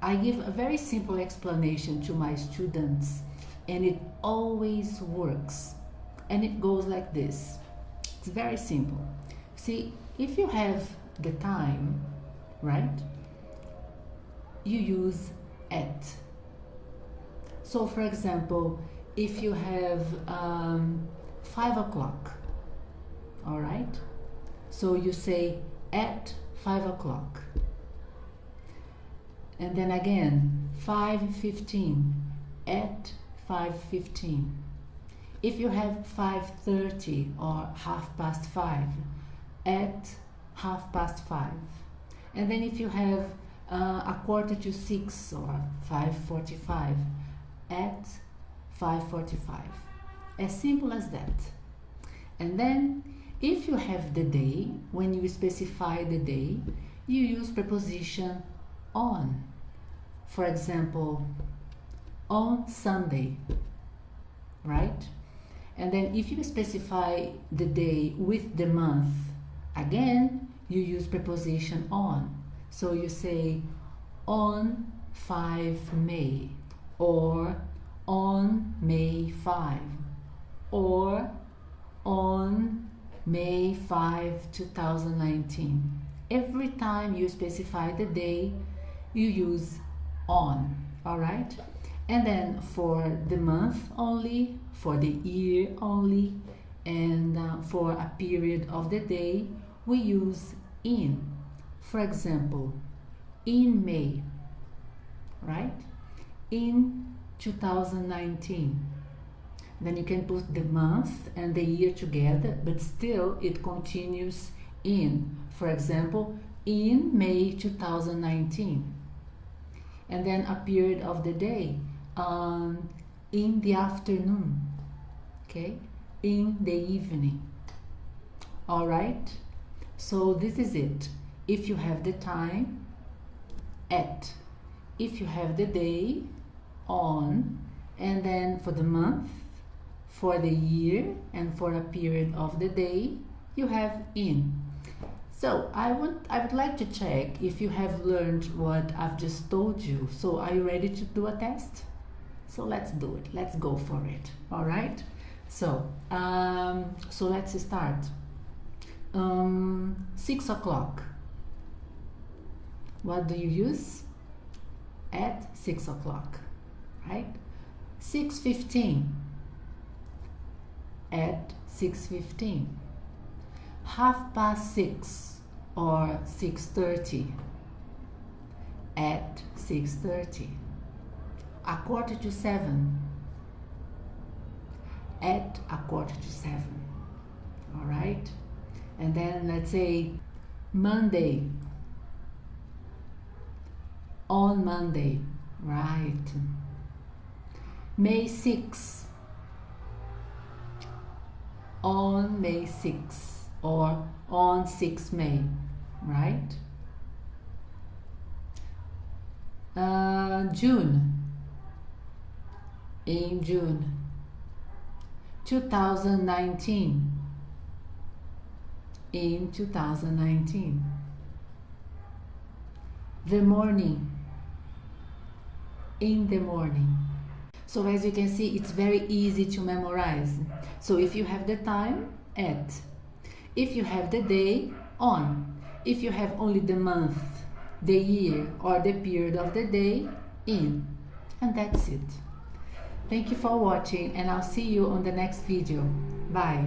I give a very simple explanation to my students, and it always works. And it goes like this. It's very simple. See, if you have the time, right, you use at. So for example, if you have 5 o'clock, all right, so you say at 5 o'clock. And then again, 5:15, at 5:15. If you have 5:30 or 5:30, at 5:30. And then if you have a 5:45 or 5:45, at 5:45. As simple as that. And then if you have the day, when you specify the day, you use preposition on. For example, on Sunday, right? And then if you specify the day with the month, again, you use preposition on. So you say on 5 May, or on May 5, or on May 5, 2019. Every time you specify the day, you use on, all right? And then for the month only, for the year only, and for a period of the day, we use in. For example, in May, right? In 2019. Then you can put the month and the year together, but still it continues in. For example, in May 2019. And then a period of the day, in the afternoon, okay, in the evening. All right, so this is it. If you have the time, at. If you have the day, on. And then for the month, for the year, and for a period of the day, you have in. So I would like to check if you have learned what I've just told you. So are you ready to do a test? So let's do it. Let's go for it. All right. So let's start. 6 o'clock. What do you use? At 6 o'clock, right? 6:15. At 6:15. 6:30 or 6:30. At 6:30. 6:45. At 6:45. All right. And then let's say Monday. On Monday, right? May 6. On May 6, or on 6 May, right? June. In June. 2019. In 2019. The morning. In the morning. So as you can see, it's very easy to memorize. So if you have the time, at. If you have the day, on. If you have only the month, the year, or the period of the day, in. And that's it. Thank you for watching, and I'll see you on the next video. Bye.